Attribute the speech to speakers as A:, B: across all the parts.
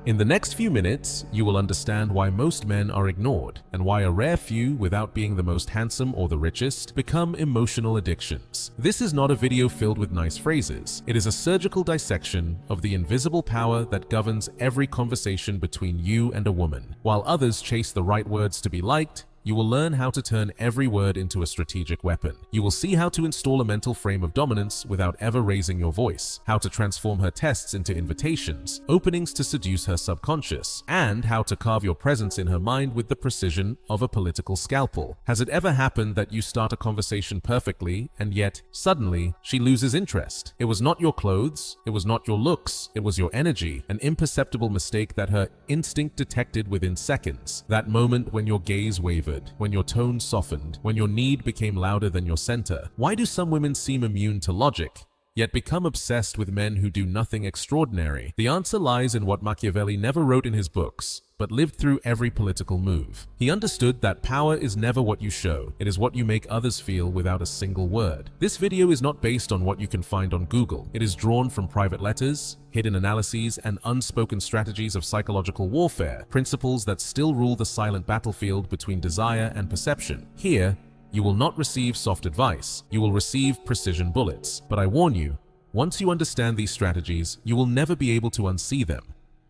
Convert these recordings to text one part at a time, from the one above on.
A: In the next few minutes, you will understand why most men are ignored and why a rare few, without being the most handsome or the richest, become emotional addictions. This is not a video filled with nice phrases. It is a surgical dissection of the invisible power that governs every conversation between you and a woman. While others chase the right words to be liked, you will learn how to turn every word into a strategic weapon. You will see how to install a mental frame of dominance without ever raising your voice, how to transform her tests into invitations, openings to seduce her subconscious, and how to carve your presence in her mind with the precision of a political scalpel. Has it ever happened that you start a conversation perfectly and yet, suddenly, she loses interest? It was not your clothes, it was not your looks, it was your energy, an imperceptible mistake that her instinct detected within seconds. That moment when your gaze wavered, when your tone softened, when your need became louder than your center. Why do some women seem immune to logic, yet become obsessed with men who do nothing extraordinary? The answer lies in what Machiavelli never wrote in his books, but lived through every political move. He understood that power is never what you show, it is what you make others feel without a single word. This video is not based on what you can find on Google. It is drawn from private letters, hidden analyses, and unspoken strategies of psychological warfare, principles that still rule the silent battlefield between desire and perception. Here, you will not receive soft advice, you will receive precision bullets. But I warn you, once you understand these strategies, you will never be able to unsee them.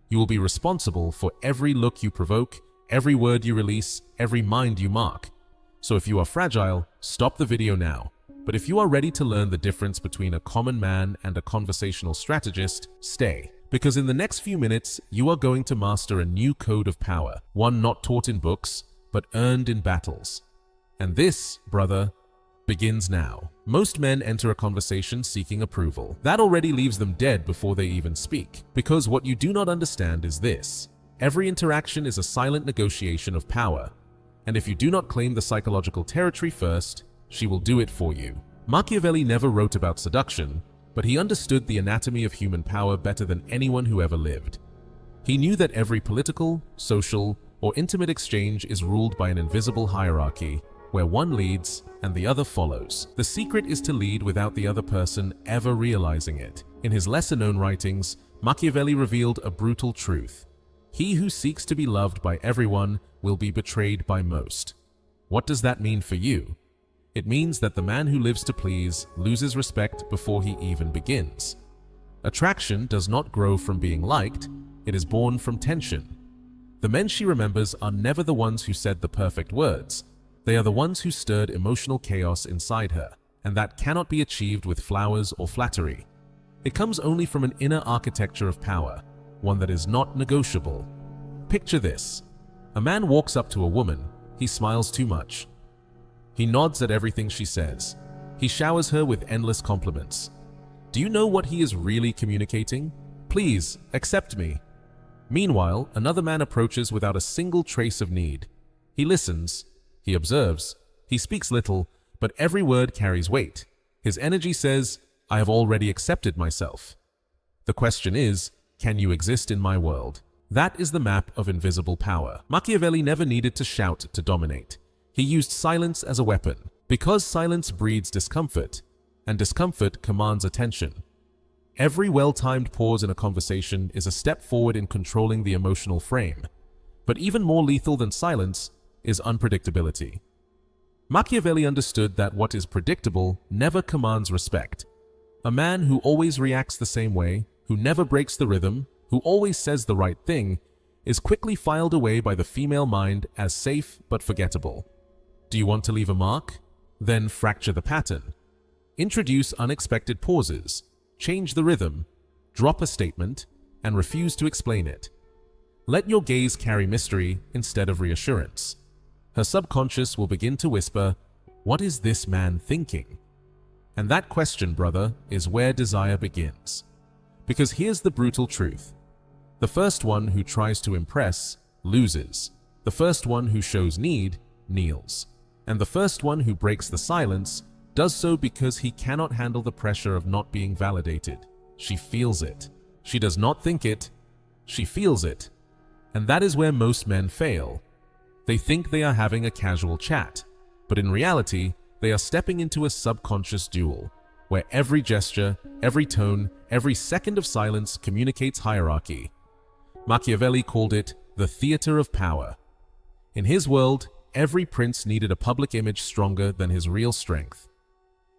A: You will be responsible for every look you provoke, every word you release, every mind you mark. So if you are fragile, stop the video now. But if you are ready to learn the difference between a common man and a conversational strategist, stay. Because in the next few minutes, you are going to master a new code of power, one not taught in books, but earned in battles. And this, brother, begins now. Most men enter a conversation seeking approval. That already leaves them dead before they even speak. Because what you do not understand is this: every interaction is a silent negotiation of power. And if you do not claim the psychological territory first, she will do it for you. Machiavelli never wrote about seduction, but he understood the anatomy of human power better than anyone who ever lived. He knew that every political, social, or intimate exchange is ruled by an invisible hierarchy, where one leads and the other follows. The secret is to lead without the other person ever realizing it. In his lesser-known writings, Machiavelli revealed a brutal truth: he who seeks to be loved by everyone will be betrayed by most. What does that mean for you? It means that the man who lives to please loses respect before he even begins. Attraction does not grow from being liked, it is born from tension. The men she remembers are never the ones who said the perfect words. They are the ones who stirred emotional chaos inside her, and that cannot be achieved with flowers or flattery. It comes only from an inner architecture of power, one that is not negotiable. Picture this: a man walks up to a woman, he smiles too much. He nods at everything she says. He showers her with endless compliments. Do you know what he is really communicating? Please, accept me. Meanwhile, another man approaches without a single trace of need. He listens. He observes. He speaks little, but every word carries weight. His energy says, I have already accepted myself. The question is, can you exist in my world? That is the map of invisible power. Machiavelli never needed to shout to dominate. He used silence as a weapon, because silence breeds discomfort, and discomfort commands attention. Every well-timed pause in a conversation is a step forward in controlling the emotional frame. But even more lethal than silence is unpredictability. Machiavelli understood that what is predictable never commands respect. A man who always reacts the same way, who never breaks the rhythm, who always says the right thing, is quickly filed away by the female mind as safe but forgettable. Do you want to leave a mark? Then fracture the pattern. Introduce unexpected pauses, change the rhythm, drop a statement, and refuse to explain it. Let your gaze carry mystery instead of reassurance. Her subconscious will begin to whisper, "What is this man thinking?" And that question, brother, is where desire begins. Because here's the brutal truth. The first one who tries to impress loses. The first one who shows need kneels. And the first one who breaks the silence does so because he cannot handle the pressure of not being validated. She feels it. She does not think it. She feels it. And that is where most men fail. They think they are having a casual chat, but in reality, they are stepping into a subconscious duel, where every gesture, every tone, every second of silence communicates hierarchy. Machiavelli called it the theater of power. In his world, every prince needed a public image stronger than his real strength.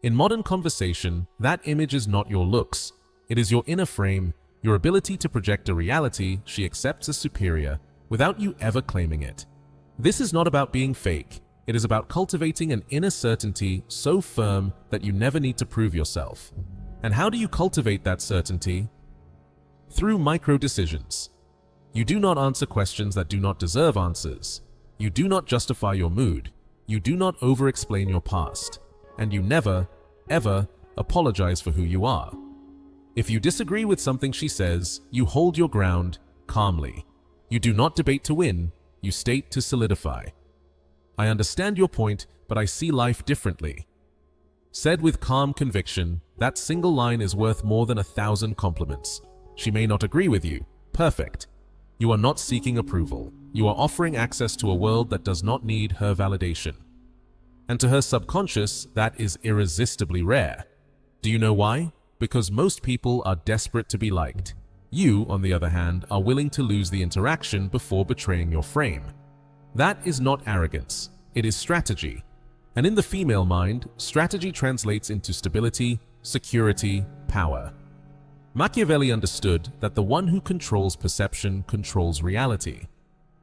A: In modern conversation, that image is not your looks. It is your inner frame, your ability to project a reality she accepts as superior without you ever claiming it. This is not about being fake. It is about cultivating an inner certainty so firm that you never need to prove yourself. And how do you cultivate that certainty? Through micro-decisions. You do not answer questions that do not deserve answers. You do not justify your mood. You do not over-explain your past. And you never, ever apologize for who you are. If you disagree with something she says, you hold your ground calmly. You do not debate to win, you state to solidify. I understand your point, but I see life differently. Said with calm conviction, that single line is worth more than 1,000 compliments. She may not agree with you. Perfect. You are not seeking approval. You are offering access to a world that does not need her validation. And to her subconscious, that is irresistibly rare. Do you know why? Because most people are desperate to be liked. You, on the other hand, are willing to lose the interaction before betraying your frame. That is not arrogance. It is strategy. And in the female mind, strategy translates into stability, security, power. Machiavelli understood that the one who controls perception controls reality.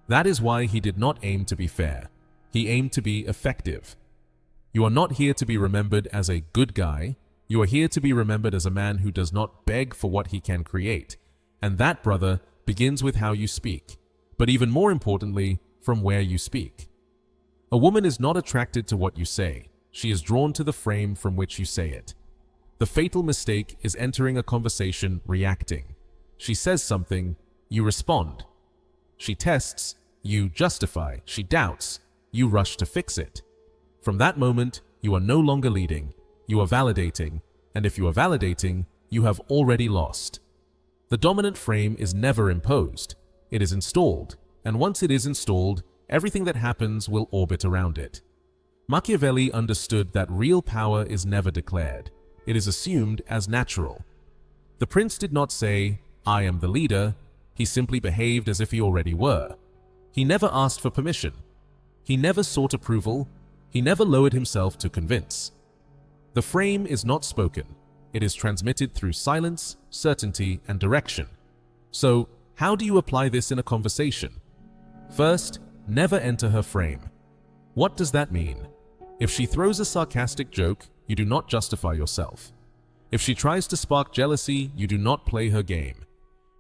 A: That is why he did not aim to be fair. He aimed to be effective. You are not here to be remembered as a good guy. You are here to be remembered as a man who does not beg for what he can create. And that, brother, begins with how you speak. But even more importantly, from where you speak. A woman is not attracted to what you say. She is drawn to the frame from which you say it. The fatal mistake is entering a conversation reacting. She says something, you respond. She tests, you justify. She doubts, you rush to fix it. From that moment, you are no longer leading. You are validating, and if you are validating, you have already lost. The dominant frame is never imposed. It is installed, and once it is installed, everything that happens will orbit around it. Machiavelli understood that real power is never declared. It is assumed as natural. The prince did not say, I am the leader. He simply behaved as if he already were. He never asked for permission. He never sought approval. He never lowered himself to convince. The frame is not spoken. It is transmitted through silence, certainty, and direction. So, how do you apply this in a conversation? First, never enter her frame. What does that mean? If she throws a sarcastic joke, you do not justify yourself. If she tries to spark jealousy, you do not play her game.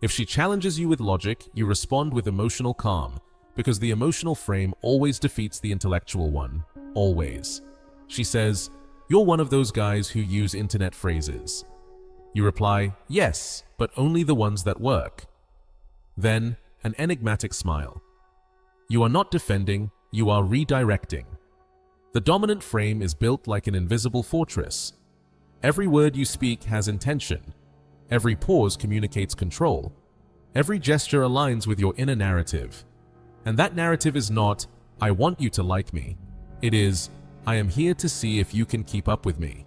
A: If she challenges you with logic, you respond with emotional calm, because the emotional frame always defeats the intellectual one. Always. She says, you're one of those guys who use internet phrases. You reply, yes, but only the ones that work. Then, an enigmatic smile. You are not defending, you are redirecting. The dominant frame is built like an invisible fortress. Every word you speak has intention. Every pause communicates control. Every gesture aligns with your inner narrative. And that narrative is not, I want you to like me. It is, I am here to see if you can keep up with me.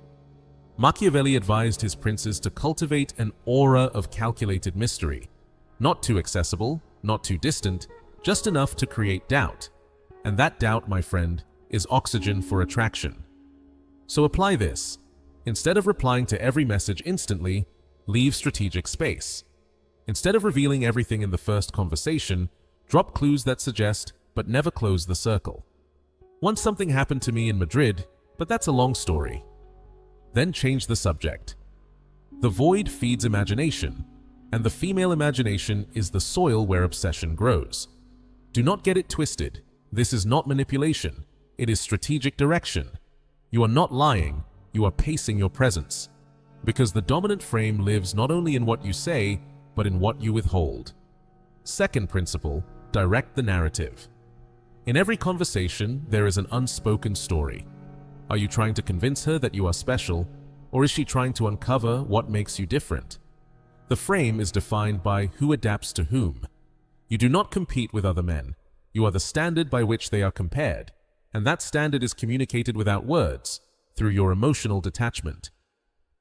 A: Machiavelli advised his princes to cultivate an aura of calculated mystery. Not too accessible, not too distant, just enough to create doubt. And that doubt, my friend, is oxygen for attraction. So apply this. Instead of replying to every message instantly, leave strategic space. Instead of revealing everything in the first conversation, drop clues that suggest, but never close the circle. Once something happened to me in Madrid, but that's a long story. Then change the subject. The void feeds imagination, and the female imagination is the soil where obsession grows. Do not get it twisted. This is not manipulation. It is strategic direction. You are not lying, you are pacing your presence. Because the dominant frame lives not only in what you say, but in what you withhold. Second principle, direct the narrative. In every conversation, there is an unspoken story. Are you trying to convince her that you are special, or is she trying to uncover what makes you different? The frame is defined by who adapts to whom. You do not compete with other men. You are the standard by which they are compared. And that standard is communicated without words, through your emotional detachment.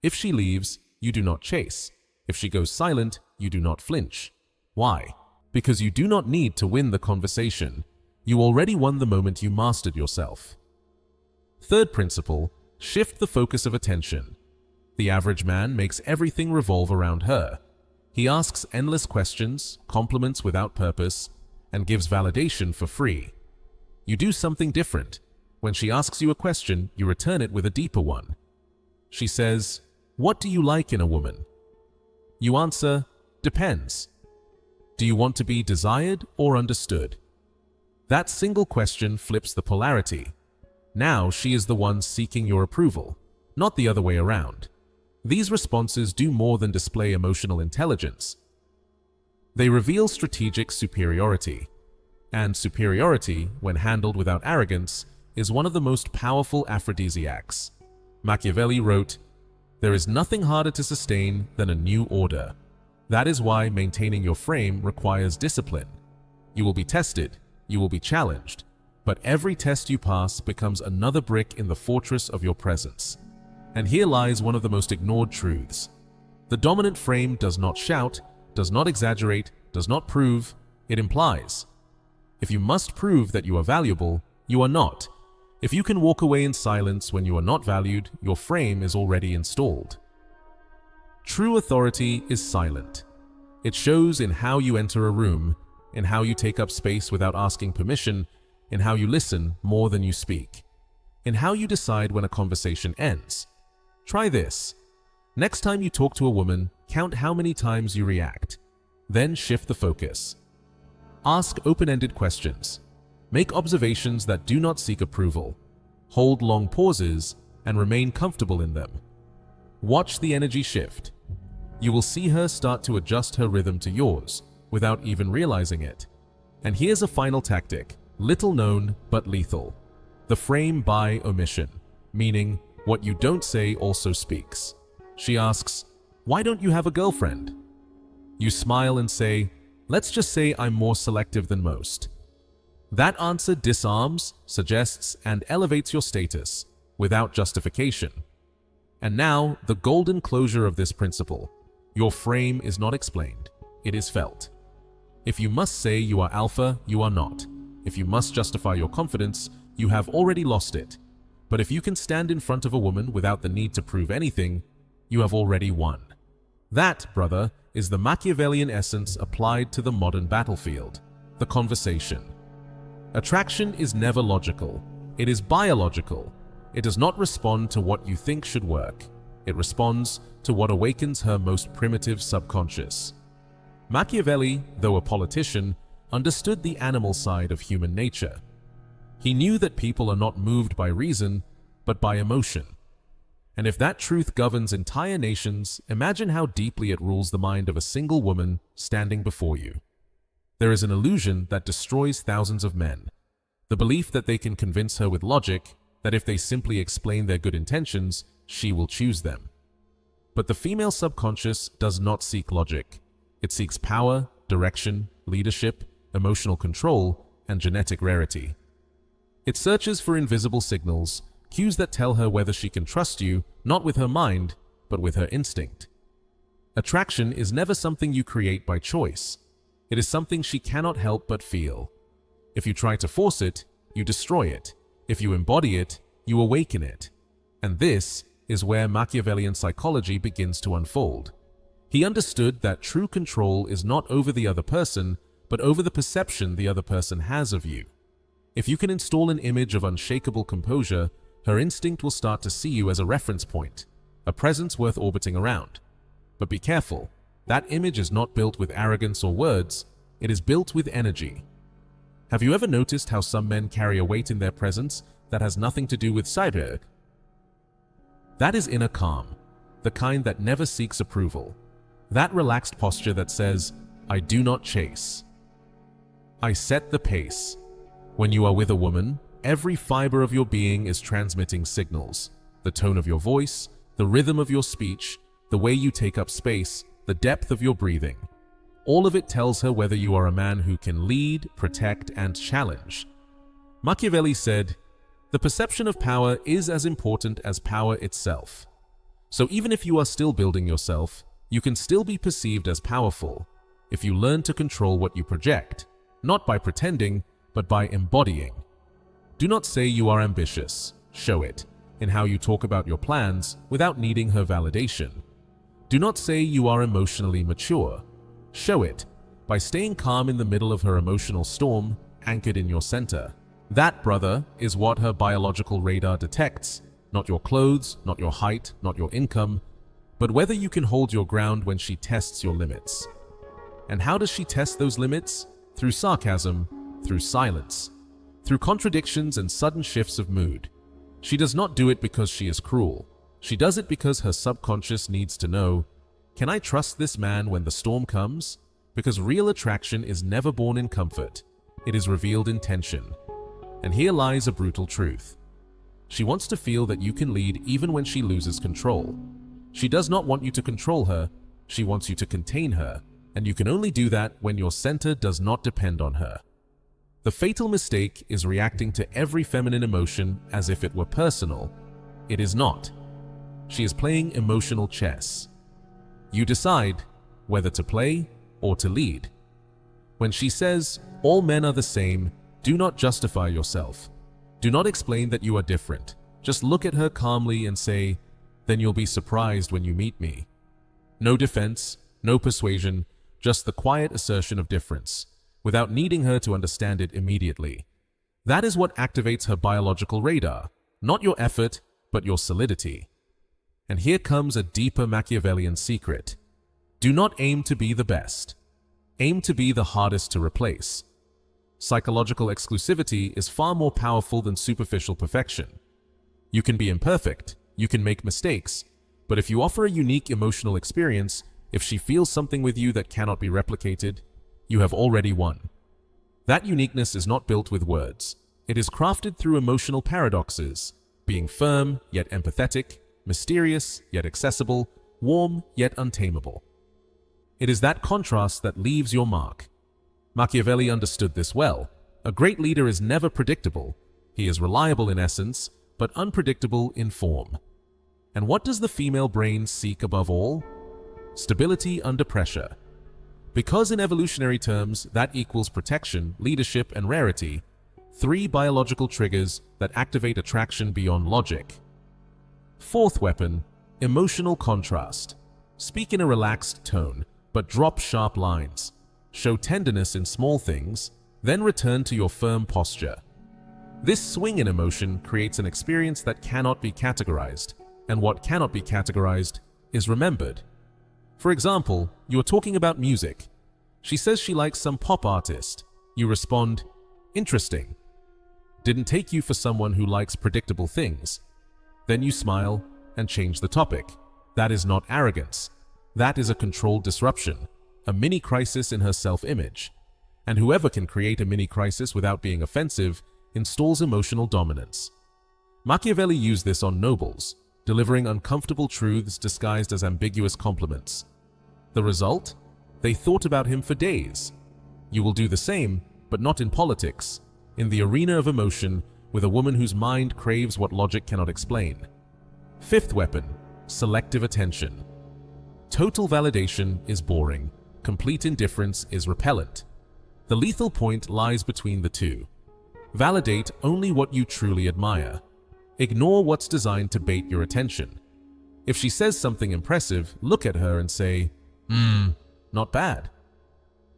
A: If she leaves, you do not chase. If she goes silent, you do not flinch. Why? because you do not need to win the conversation. You already won the moment you mastered yourself. Third principle, shift the focus of attention. The average man makes everything revolve around her. He asks endless questions, compliments without purpose, and gives validation for free. You do something different. When she asks you a question, you return it with a deeper one. She says, "What do you like in a woman?" You answer, "Depends." Do you want to be desired or understood? That single question flips the polarity. Now she is the one seeking your approval, not the other way around. These responses do more than display emotional intelligence. They reveal strategic superiority. And superiority, when handled without arrogance, is one of the most powerful aphrodisiacs. Machiavelli wrote, "There is nothing harder to sustain than a new order. That is why maintaining your frame requires discipline. You will be tested, you will be challenged, but every test you pass becomes another brick in the fortress of your presence." And here lies one of the most ignored truths. The dominant frame does not shout, does not exaggerate, does not prove, it implies. If you must prove that you are valuable, you are not. If you can walk away in silence when you are not valued, your frame is already installed. True authority is silent. It shows in how you enter a room, in how you take up space without asking permission, in how you listen more than you speak, in how you decide when a conversation ends. Try this. Next time you talk to a woman, count how many times you react. Then shift the focus. Ask open-ended questions. Make observations that do not seek approval. Hold long pauses and remain comfortable in them. Watch the energy shift. You will see her start to adjust her rhythm to yours without even realizing it. And here's a final tactic, little known but lethal. The frame by omission, meaning what you don't say also speaks. She asks, "Why don't you have a girlfriend?" You smile and say, "Let's just say I'm more selective than most." That answer disarms, suggests, and elevates your status without justification. And now, the golden closure of this principle. Your frame is not explained, it is felt. If you must say you are alpha, you are not. If you must justify your confidence, you have already lost it. But if you can stand in front of a woman without the need to prove anything, you have already won. That, brother, is the Machiavellian essence applied to the modern battlefield, the conversation. Attraction is never logical. It is biological. It does not respond to what you think should work. It responds to what awakens her most primitive subconscious. Machiavelli, though a politician, understood the animal side of human nature. He knew that people are not moved by reason, but by emotion. And if that truth governs entire nations, imagine how deeply it rules the mind of a single woman standing before you. There is an illusion that destroys thousands of men. The belief that they can convince her with logic, that if they simply explain their good intentions, she will choose them. But the female subconscious does not seek logic. It seeks power, direction, leadership, emotional control, and genetic rarity. It searches for invisible signals, cues that tell her whether she can trust you, not with her mind, but with her instinct. Attraction is never something you create by choice. It is something she cannot help but feel. If you try to force it, you destroy it. If you embody it, you awaken it. And this is where Machiavellian psychology begins to unfold. He understood that true control is not over the other person, but over the perception the other person has of you. If you can install an image of unshakable composure, her instinct will start to see you as a reference point, a presence worth orbiting around. But be careful, that image is not built with arrogance or words, it is built with energy. Have you ever noticed how some men carry a weight in their presence that has nothing to do with cyber? That is inner calm, the kind that never seeks approval. That relaxed posture that says, "I do not chase. I set the pace." When you are with a woman, every fiber of your being is transmitting signals. The tone of your voice, the rhythm of your speech, the way you take up space, the depth of your breathing. All of it tells her whether you are a man who can lead, protect, and challenge. Machiavelli said, "The perception of power is as important as power itself." So even if you are still building yourself, you can still be perceived as powerful. if you learn to control what you project, not by pretending, but by embodying. Do not say you are ambitious. Show it in how you talk about your plans without needing her validation. Do not say you are emotionally mature. Show it by staying calm in the middle of her emotional storm, anchored in your center. That, brother, is what her biological radar detects. Not your clothes, not your height, not your income, but whether you can hold your ground when she tests your limits. And how does she test those limits? Through sarcasm, through silence, through contradictions and sudden shifts of mood. She does not do it because she is cruel. She does it because her subconscious needs to know, can I trust this man when the storm comes? Because real attraction is never born in comfort. It is revealed in tension. And here lies a brutal truth. She wants to feel that you can lead even when she loses control. She does not want you to control her. She wants you to contain her. And you can only do that when your center does not depend on her. The fatal mistake is reacting to every feminine emotion as if it were personal. It is not. She is playing emotional chess. You decide whether to play or to lead. When she says, all men are the same, do not justify yourself. Do not explain that you are different. Just look at her calmly and say, then you'll be surprised when you meet me. No defense, no persuasion, just the quiet assertion of difference, without needing her to understand it immediately. That is what activates her biological radar, not your effort, but your solidity. And here comes a deeper Machiavellian secret. Do not aim to be the best. Aim to be the hardest to replace. Psychological exclusivity is far more powerful than superficial perfection. You can be imperfect, you can make mistakes, but if you offer a unique emotional experience, if she feels something with you that cannot be replicated, you have already won. That uniqueness is not built with words. It is crafted through emotional paradoxes, being firm yet empathetic, mysterious yet accessible, warm yet untamable. It is that contrast that leaves your mark. Machiavelli understood this well. A great leader is never predictable. He is reliable in essence, but unpredictable in form. And what does the female brain seek above all? Stability under pressure. Because in evolutionary terms, that equals protection, leadership, and rarity, 3 biological triggers that activate attraction beyond logic. Fourth weapon, emotional contrast. Speak in a relaxed tone, but drop sharp lines. Show tenderness in small things, then return to your firm posture. This swing in emotion creates an experience that cannot be categorized, and what cannot be categorized is remembered. For example, you are talking about music. She says she likes some pop artist. You respond, interesting. Didn't take you for someone who likes predictable things. Then you smile and change the topic. That is not arrogance. That is a controlled disruption, a mini crisis in her self-image. And whoever can create a mini crisis without being offensive installs emotional dominance. Machiavelli used this on nobles, delivering uncomfortable truths disguised as ambiguous compliments. The result? They thought about him for days. You will do the same, but not in politics, in the arena of emotion, with a woman whose mind craves what logic cannot explain. Fifth weapon, selective attention. Total validation is boring. Complete indifference is repellent. The lethal point lies between the two. Validate only what you truly admire. Ignore what's designed to bait your attention. If she says something impressive, look at her and say, not bad.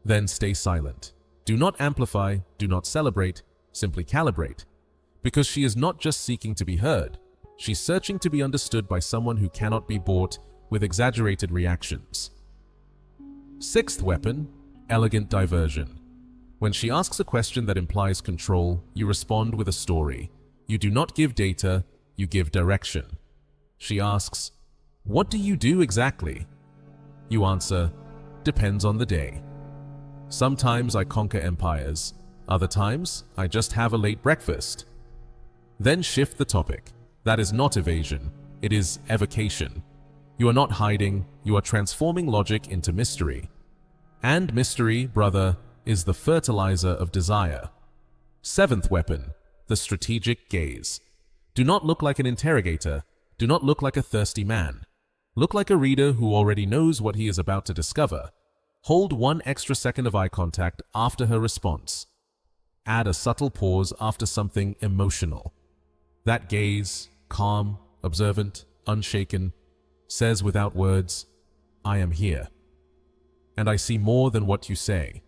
A: Then stay silent. Do not amplify, do not celebrate, simply calibrate. Because she is not just seeking to be heard, she's searching to be understood by someone who cannot be bought with exaggerated reactions. Sixth weapon, elegant diversion. When she asks a question that implies control, you respond with a story. You do not give data, you give direction. She asks, what do you do exactly? You answer, depends on the day. Sometimes I conquer empires. Other times, I just have a late breakfast. Then shift the topic. That is not evasion. It is evocation. You are not hiding, you are transforming logic into mystery. And mystery, brother, is the fertilizer of desire. Seventh weapon, the strategic gaze. Do not look like an interrogator. Do not look like a thirsty man. Look like a reader who already knows what he is about to discover. Hold 1 extra second of eye contact after her response. Add a subtle pause after something emotional. That gaze, calm, observant, unshaken, says without words, "I am here. And I see more than what you say."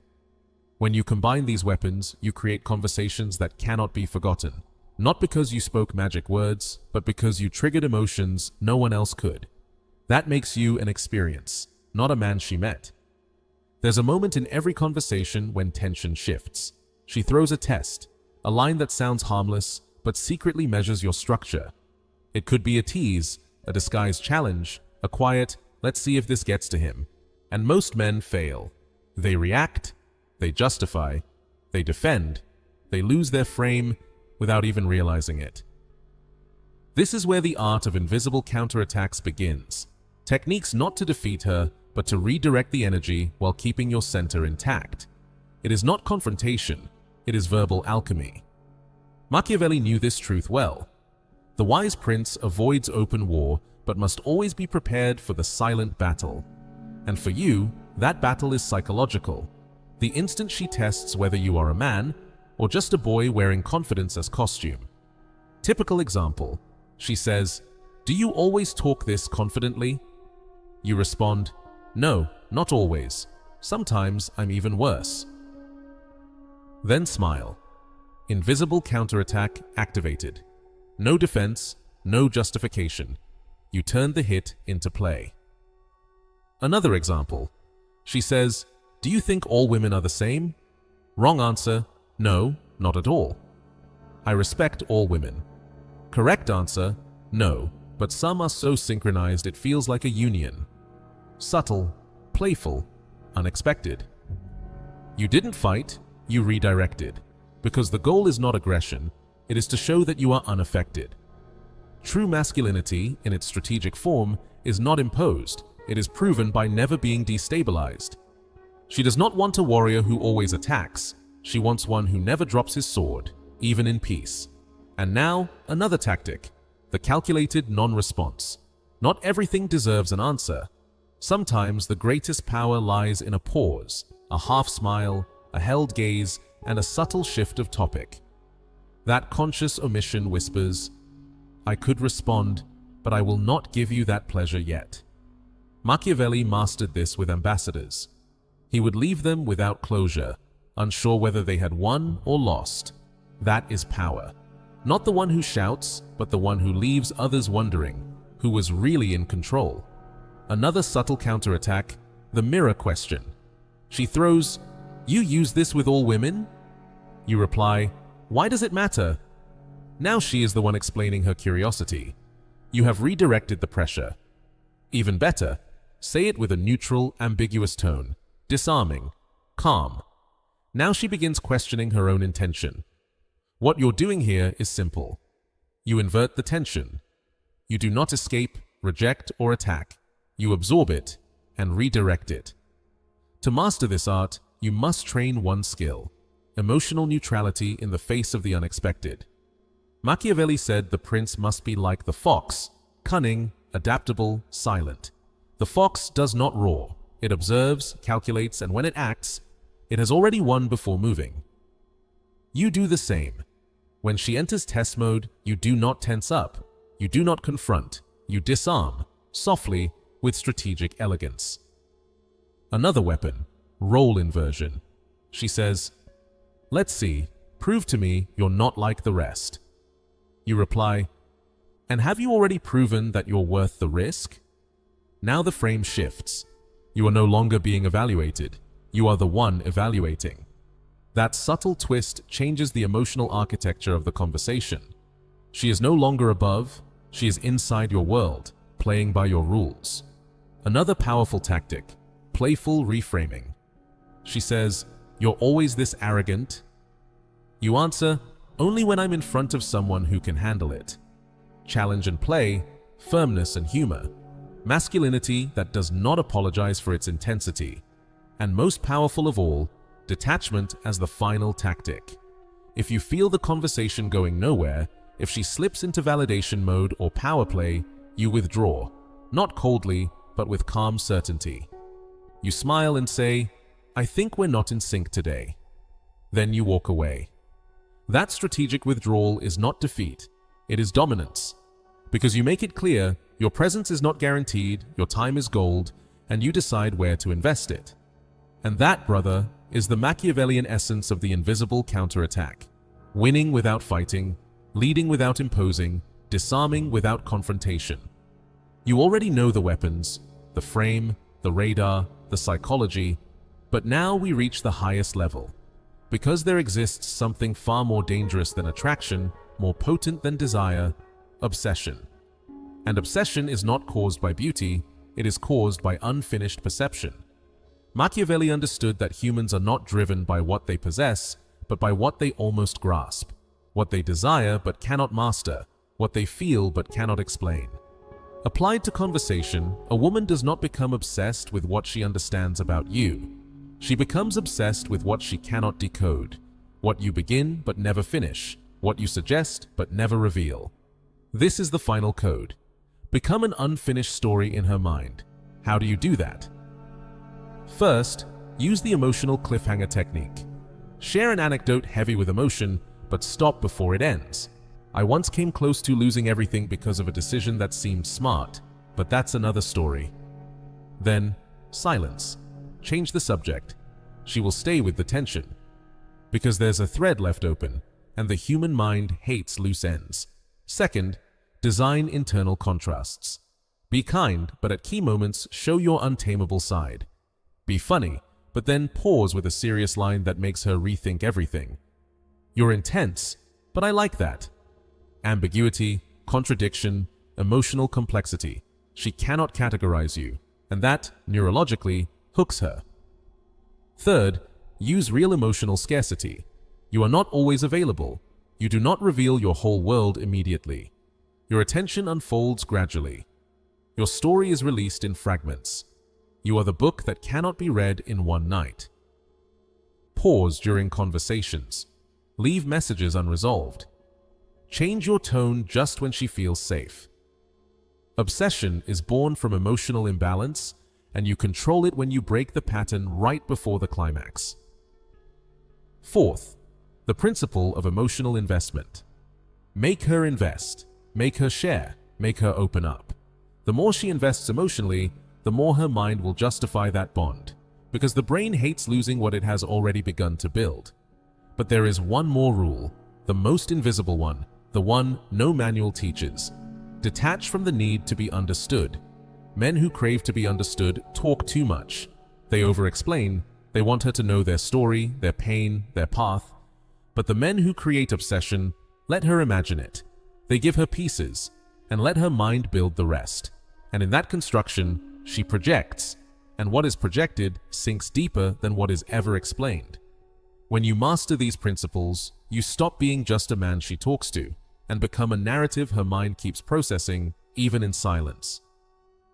A: When you combine these weapons, you create conversations that cannot be forgotten. Not because you spoke magic words, but because you triggered emotions no one else could. That makes you an experience, not a man she met. There's a moment in every conversation when tension shifts. She throws a test, a line that sounds harmless, but secretly measures your structure. It could be a tease, a disguised challenge, a quiet, "let's see if this gets to him." And most men fail. They react, they justify, they defend, they lose their frame without even realizing it. This is where the art of invisible counterattacks begins. Techniques not to defeat her, but to redirect the energy while keeping your center intact. It is not confrontation, it is verbal alchemy. Machiavelli knew this truth well. The wise prince avoids open war, but must always be prepared for the silent battle. And for you, that battle is psychological. The instant she tests whether you are a man, or just a boy wearing confidence as costume. Typical example. She says, "Do you always talk this confidently?" You respond, "No, not always. Sometimes I'm even worse." Then smile. Invisible counterattack activated. No defense, no justification. You turn the hit into play. Another example. She says, "Do you think all women are the same?" Wrong answer. No, not at all. I respect all women. Correct answer. No, but some are so synchronized it feels like a union. Subtle, playful, unexpected. You didn't fight, you redirected. Because the goal is not aggression, it is to show that you are unaffected. True masculinity, in its strategic form, is not imposed, it is proven by never being destabilized. She does not want a warrior who always attacks, she wants one who never drops his sword, even in peace. And now, another tactic, the calculated non-response. Not everything deserves an answer. Sometimes the greatest power lies in a pause, a half smile, a held gaze, and a subtle shift of topic. That conscious omission whispers, "I could respond, but I will not give you that pleasure yet." Machiavelli mastered this with ambassadors. He would leave them without closure, unsure whether they had won or lost. That is power. Not the one who shouts, but the one who leaves others wondering who was really in control. Another subtle counterattack, the mirror question. She throws, "You use this with all women?" You reply, "Why does it matter?" Now she is the one explaining her curiosity. You have redirected the pressure. Even better, say it with a neutral, ambiguous tone, disarming, calm. Now she begins questioning her own intention. What you're doing here is simple. You invert the tension. You do not escape, reject, or attack. You absorb it and redirect it. To master this art, you must train one skill: emotional neutrality in the face of the unexpected. Machiavelli said the prince must be like the fox, cunning, adaptable, silent. The fox does not roar. It observes, calculates, and when it acts, it has already won before moving. You do the same. When she enters test mode, you do not tense up. You do not confront. You disarm, softly, with strategic elegance. Another weapon, role inversion. She says, "Let's see, prove to me you're not like the rest." You reply, "And have you already proven that you're worth the risk?" Now the frame shifts. You are no longer being evaluated. You are the one evaluating. That subtle twist changes the emotional architecture of the conversation. She is no longer above, she is inside your world, playing by your rules. Another powerful tactic, playful reframing. She says, "You're always this arrogant." You answer, "Only when I'm in front of someone who can handle it." Challenge and play, firmness and humor. Masculinity that does not apologize for its intensity. And most powerful of all, detachment as the final tactic. If you feel the conversation going nowhere, if she slips into validation mode or power play, you withdraw, not coldly, but with calm certainty. You smile and say, "I think we're not in sync today." Then you walk away. That strategic withdrawal is not defeat, it is dominance. Because you make it clear your presence is not guaranteed, your time is gold, and you decide where to invest it. And that, brother, is the Machiavellian essence of the invisible counterattack. Winning without fighting, leading without imposing, disarming without confrontation. You already know the weapons, the frame, the radar, the psychology, but now we reach the highest level. Because there exists something far more dangerous than attraction, more potent than desire, obsession. And obsession is not caused by beauty, it is caused by unfinished perception. Machiavelli understood that humans are not driven by what they possess, but by what they almost grasp, what they desire but cannot master, what they feel but cannot explain. Applied to conversation, a woman does not become obsessed with what she understands about you. She becomes obsessed with what she cannot decode, what you begin but never finish, what you suggest but never reveal. This is the final code. Become an unfinished story in her mind. How do you do that? First, use the emotional cliffhanger technique. Share an anecdote heavy with emotion, but stop before it ends. "I once came close to losing everything because of a decision that seemed smart, but that's another story." Then, silence. Change the subject. She will stay with the tension. Because there's a thread left open, and the human mind hates loose ends. Second, design internal contrasts. Be kind, but at key moments, show your untamable side. Be funny, but then pause with a serious line that makes her rethink everything. "You're intense, but I like that." Ambiguity, contradiction, emotional complexity. She cannot categorize you, and that, neurologically, hooks her. Third, use real emotional scarcity. You are not always available. You do not reveal your whole world immediately. Your attention unfolds gradually. Your story is released in fragments. You are the book that cannot be read in one night. Pause during conversations. Leave messages unresolved. Change your tone just when she feels safe. Obsession is born from emotional imbalance, and you control it when you break the pattern right before the climax. Fourth, the principle of emotional investment. Make her invest, make her share, make her open up. The more she invests emotionally, the more her mind will justify that bond, because the brain hates losing what it has already begun to build. But there is one more rule, the most invisible one, the one no manual teaches. Detach from the need to be understood. Men who crave to be understood talk too much. They over-explain, they want her to know their story, their pain, their path. But the men who create obsession, let her imagine it. They give her pieces, and let her mind build the rest. And in that construction, she projects, and what is projected sinks deeper than what is ever explained. When you master these principles, you stop being just a man she talks to, and become a narrative her mind keeps processing, even in silence.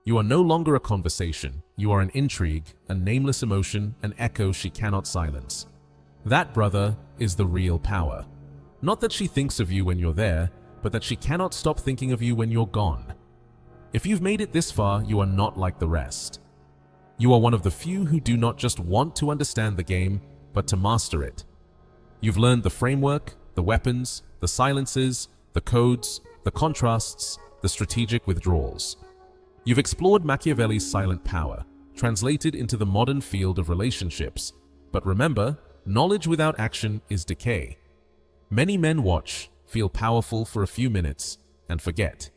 A: You are no longer a conversation, you are an intrigue, a nameless emotion, an echo she cannot silence. That, brother, is the real power. Not that she thinks of you when you're there, but that she cannot stop thinking of you when you're gone. If you've made it this far, you are not like the rest. You are one of the few who do not just want to understand the game, but to master it. You've learned the framework, the weapons, the silences, the codes, the contrasts, the strategic withdrawals. You've explored Machiavelli's silent power, translated into the modern field of relationships. But remember, knowledge without action is decay. Many men watch, feel powerful for a few minutes, and forget.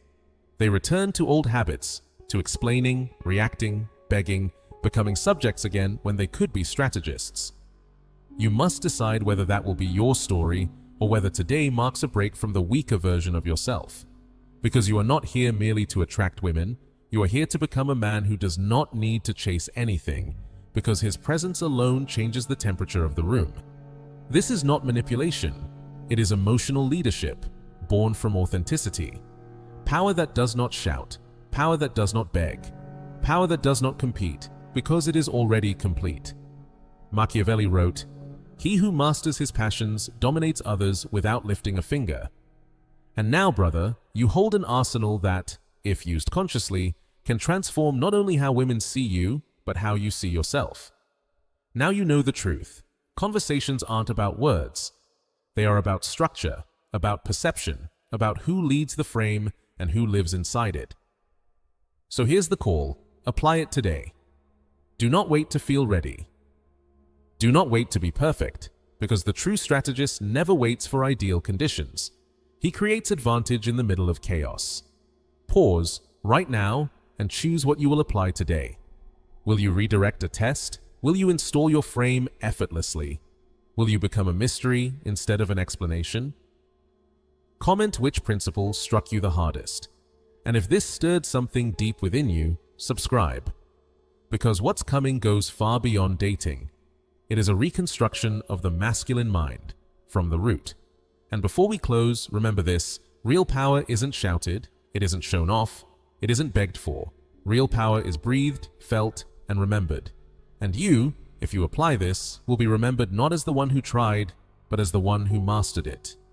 A: They return to old habits, to explaining, reacting, begging, becoming subjects again when they could be strategists. You must decide whether that will be your story or whether today marks a break from the weaker version of yourself. Because you are not here merely to attract women, you are here to become a man who does not need to chase anything, because his presence alone changes the temperature of the room. This is not manipulation, it is emotional leadership, born from authenticity. Power that does not shout, power that does not beg, power that does not compete, because it is already complete. Machiavelli wrote, "He who masters his passions dominates others without lifting a finger." And now, brother, you hold an arsenal that, if used consciously, can transform not only how women see you, but how you see yourself. Now you know the truth. Conversations aren't about words. They are about structure, about perception, about who leads the frame and who lives inside it. So here's the call. Apply it today. Do not wait to feel ready. Do not wait to be perfect, because the true strategist never waits for ideal conditions. He creates advantage in the middle of chaos. Pause right now and choose what you will apply today. Will you redirect a test? Will you install your frame effortlessly? Will you become a mystery instead of an explanation? Comment which principle struck you the hardest. And if this stirred something deep within you, subscribe. Because what's coming goes far beyond dating. It is a reconstruction of the masculine mind from the root. And before we close, remember this: real power isn't shouted, it isn't shown off, it isn't begged for. Real power is breathed, felt, and remembered. And you, if you apply this, will be remembered not as the one who tried, but as the one who mastered it.